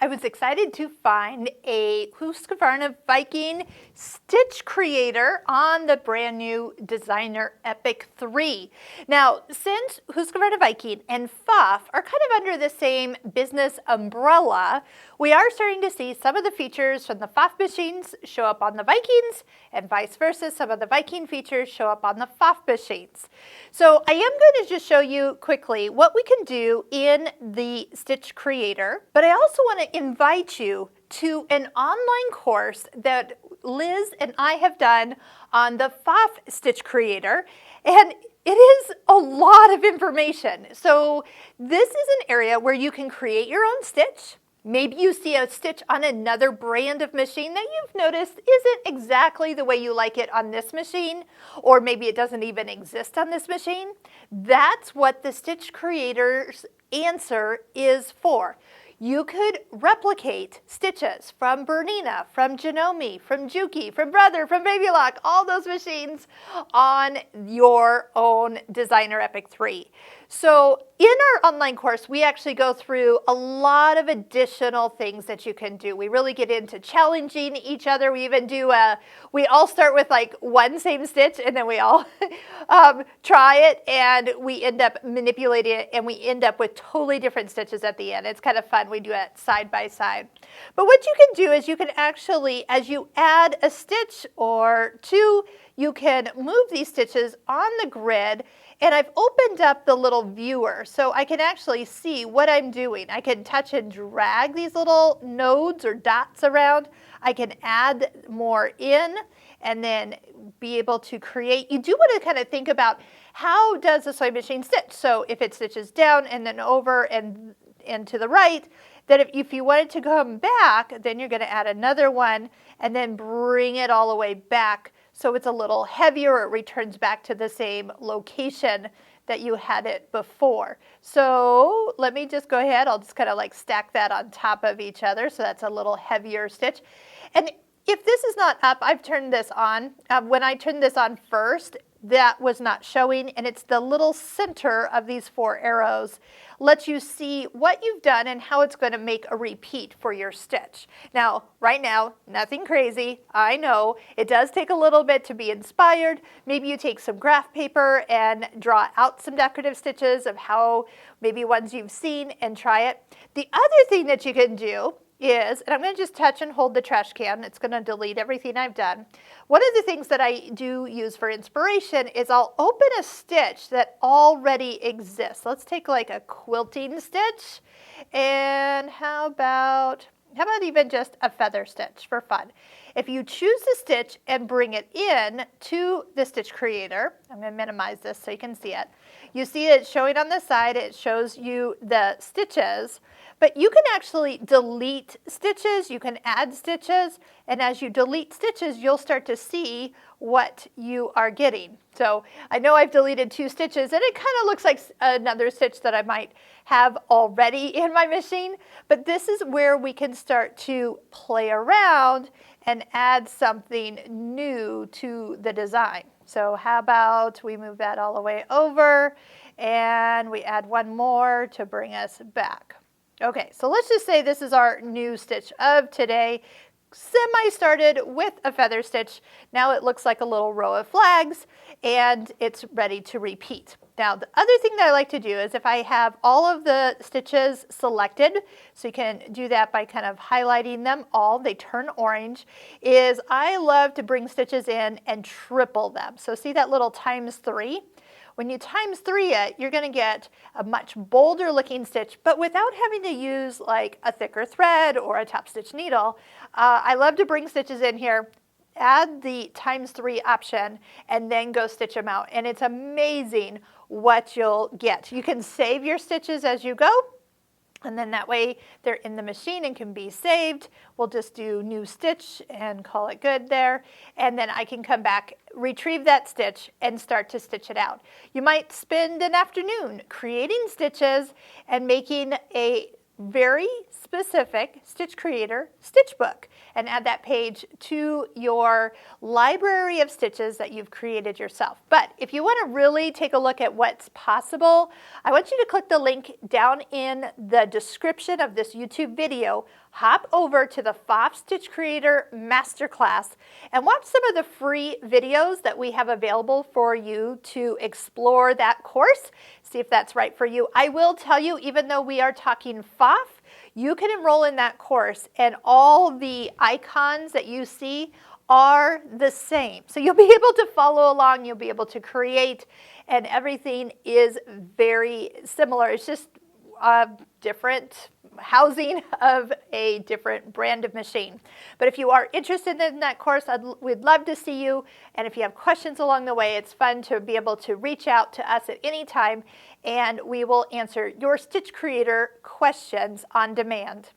I was excited to find a Husqvarna Viking stitch creator on the brand new Designer Epic 3. Now, since Husqvarna Viking and FUF are kind of under the same business umbrella, we are starting to see some of the features from the FUF machines show up on the Vikings, and vice versa, some of the Viking features show up on the FUF machines. So I am going to just show you quickly what we can do in the stitch creator, but I also want to invite you to an online course that Liz and I have done on the FUF stitch creator, and it is a lot of information. So this is an area where you can create your own stitch. Maybe you see a stitch on another brand of machine that you've noticed isn't exactly the way you like it on this machine, or maybe it doesn't even exist on this machine. That's what the stitch creator's answer is for. You could replicate stitches from Bernina, from Janome, from Juki, from Brother, from Baby Lock, all those machines on your own Designer Epic 3. So in our online course, we actually go through a lot of additional things that you can do. We really get into challenging each other. We even do we all start with like one same stitch, and then we all try it, and we end up manipulating it, and we end up with totally different stitches at the end. It's kind of fun. We do it side by side. But what you can do is you can actually, as you add a stitch or two, you can move these stitches on the grid. And I've opened up the little viewer so I can actually see what I'm doing. I can touch and drag these little nodes or dots around. I can add more in and then be able to create. You do want to kind of think about, how does a sewing machine stitch? So if it stitches down and then over and to the right, that if you wanted to come back, then you're going to add another one and then bring it all the way back. So it's a little heavier, it returns back to the same location that you had it before. So let me just go ahead, I'll just kind of like stack that on top of each other, so that's a little heavier stitch. And if this is not up, I've turned this on. When I turned this on first, that was not showing, and it's the little center of these 4 arrows lets you see what you've done and how it's going to make a repeat for your stitch. Now, right now, nothing crazy. I know it does take a little bit to be inspired. Maybe you take some graph paper and draw out some decorative stitches of how maybe ones you've seen and try it. The other thing that you can do is, and I'm going to just touch and hold the trash can. It's going to delete everything I've done. One of the things that I do use for inspiration is I'll open a stitch that already exists. Let's take like a quilting stitch, and how about even just a feather stitch for fun. If you choose the stitch and bring it in to the stitch creator, I'm going to minimize this so you can see it. You see it showing on the side, it shows you the stitches, but you can actually delete stitches, you can add stitches, and as you delete stitches, you'll start to see what you are getting. So I know I've deleted 2 stitches, and it kind of looks like another stitch that I might have already in my machine, but this is where we can start to play around and add something new to the design. So how about we move that all the way over, and we add one more to bring us back. Okay, so let's just say this is our new stitch of today. Semi-started with a feather stitch. Now it looks like a little row of flags, and it's ready to repeat. Now the other thing that I like to do is if I have all of the stitches selected, so you can do that by kind of highlighting them all, they turn orange, is I love to bring stitches in and triple them. So see that little ×3? When you ×3 it, you're going to get a much bolder looking stitch, but without having to use like a thicker thread or a top stitch needle. I love to bring stitches in here, add the ×3 option, and then go stitch them out. And it's amazing what you'll get. You can save your stitches as you go, and then that way they're in the machine and can be saved. We'll just do new stitch and call it good there. And then I can come back, retrieve that stitch, and start to stitch it out. You might spend an afternoon creating stitches and making a very specific stitch creator stitch book and add that page to your library of stitches that you've created yourself. But if you want to really take a look at what's possible, I want you to click the link down in the description of this YouTube video hop over to the FOF Stitch Creator Masterclass and watch some of the free videos that we have available for you to explore that course, see if that's right for you. I will tell you, even though we are talking FOF, you can enroll in that course and all the icons that you see are the same. So you'll be able to follow along, you'll be able to create, and everything is very similar. It's just a different housing of a different brand of machine. But if you are interested in that course, we'd love to see you. And if you have questions along the way, it's fun to be able to reach out to us at any time, and we will answer your Stitch Creator questions on demand.